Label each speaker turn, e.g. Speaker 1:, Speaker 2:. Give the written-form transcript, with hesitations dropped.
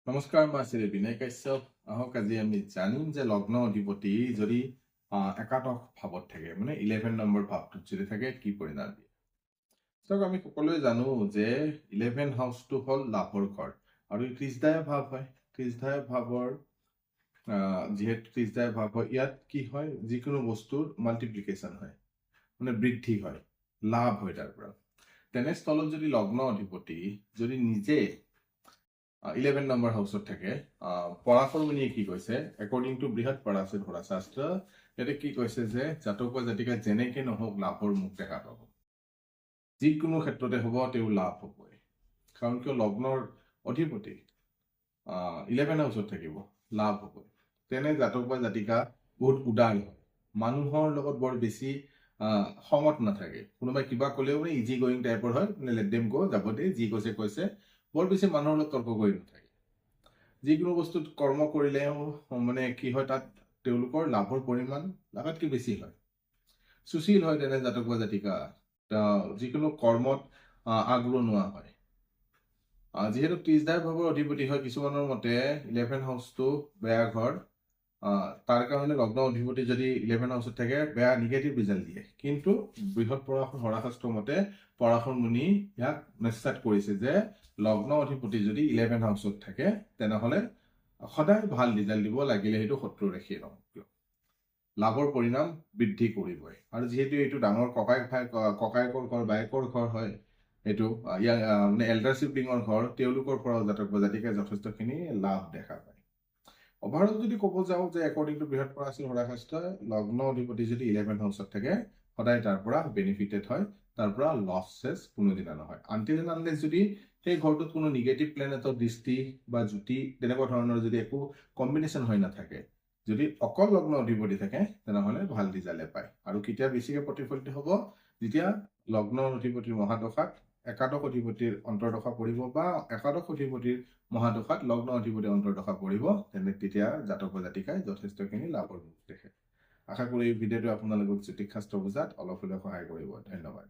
Speaker 1: নমস্কাৰ, মই শ্ৰী বিনয় কাশ্যপ। আহক আজি আমি জানিম যে লগ্ন অধিপতি যদি একাদশ ভাৱত থাকে, মানে 11 নম্বৰ ভাৱটোত যদি থাকে কি পৰিণাম দিয়ে। চাওক, আমি সকলোৱে জানো যে 11 হাউচটো হ'ল লাভৰ ঘৰ আৰু ত্ৰিশদায় ভাৱ হয়। ত্ৰিশদায় ভাৱৰ যিহেতু ত্ৰিশদায় ভাৱ হয়, ইয়াত কি হয়, যিকোনো বস্তুৰ মাল্টিপ্লিকেশ্যন হয়, মানে বৃদ্ধি হয়, লাভ হয় তাৰ পৰা। তেনেস্থলত যদি লগ্ন অধিপতি যদি নিজে 11 নম্বৰ হাউচত থাকে, পৰাশৰমণিয়ে কি কৈছে, একৰ্ডিং টু বৃহৎ পৰাশৰ ধৰা শাস্ত্ৰ, ইয়াতে কি কৈছে যে জাতক বা জাতিকা যেনেকে নহওক লাভৰ মুখ দেখা পাব। যিকোনো ক্ষেত্ৰতে হ'ব, তেওঁ লাভ হ'বই। কাৰণ কিয়, লগ্নৰ অধিপতি 11 হাউচত থাকিব, লাভ হ'বই। তেনে জাতক বা জাতিকা বহুত উদাৰ হয়, মানুহৰ লগত বৰ বেছি খঙত নাথাকে। কোনোবাই কিবা ক'লেও মানে ইজি গোয়িং টাইপৰ হয়, মানে লেট দেম গো, যাব দে, যি কৈছে কৈছে, বৰ বেছি মানুহৰ লগত তৰ্ক কৰি নাথাকে। যিকোনো বস্তুত কৰ্ম কৰিলেও মানে কি হয়, তাত তেওঁলোকৰ লাভৰ পৰিমাণ লাগাতকৈ বেছি হয়। সুশীল হয় তেনে জাতক বা জাতিকা, যিকোনো কৰ্মত আগৰণুৱা হয়। যিহেতু ত্ৰিশদায় ভাৱৰ অধিপতি হয়, কিছুমানৰ মতে 11 হাউচটো বেয়া ঘৰ, তাৰ কাৰণে লগ্ন অধিপতি যদি 11 হাউচত থাকে বেয়া নিগেটিভ ৰিজাল্ট দিয়ে। কিন্তু বৃহৎ পৰাশৰ হৰাশাস্ত্ৰ মতে পৰাশৰ মুনি ইয়াক নিশ্চিত কৰিছে যে লগ্ন অধিপতি যদি 11 হাউচত থাকে তেনেহলে সদায় ভাল ৰিজাল্ট দিব, লাগিলে সেইটো শত্ৰু ৰাশিয়ে নহওক কিয়, লাভৰ পৰিণাম বৃদ্ধি কৰিবই। আৰু যিহেতু এইটো ডাঙৰ ককায়েকৰ ঘৰ, বায়েকৰ ঘৰ হয়, এইটো মানে এল্ডাৰ চিবলিঙৰ ঘৰ, তেওঁলোকৰ পৰাও জাতক বা জাতিকে যথেষ্টখিনি লাভ দেখা পায়। অভাৰঅল যদি ক'ব যাওঁ যে একৰ্ডিং টু বৃহৎ পৰাশৰ হৰাশাস্ত্ৰ, লগ্ন অধিপতি যদি 11 হাউচত থাকে সদায় তাৰ পৰা বেনিফিটেড হয়, তাৰ পৰা লছেছ কোনোদিনা নহয়। আনটিল এণ্ড আনলেছ যদি সেই ঘৰটোত কোনো নিগেটিভ প্লেনেটৰ দৃষ্টি বা জ্যোতি তেনেকুৱা ধৰণৰ যদি একো কম্বিনেশ্যন হৈ নাথাকে, যদি অকল লগ্ন অধিপতি থাকে, তেনেহ'লে ভাল ৰিজাল্টে পায়। আৰু কেতিয়া বেছিকে প্ৰতিফলিত হ'ব, যেতিয়া লগ্ন অধিপতিৰ মহাদশাত একাদশ অধিপতিৰ অন্তৰ্দশা পৰিব, বা একাদশ অধিপতিৰ মহাদশাত লগ্ন অধিপতিৰ অন্তৰ্দশা পৰিব, তেতিয়া জাতক বা জাতিকাই যথেষ্টখিনি লাভৰ মুখ দেখে। আশা কৰো এই ভিডিঅ'টো আপোনালোকক জ্যোতিষ শাস্ত্ৰ বুজাত অলপ হ'লেও সহায় কৰিব। ধন্যবাদ।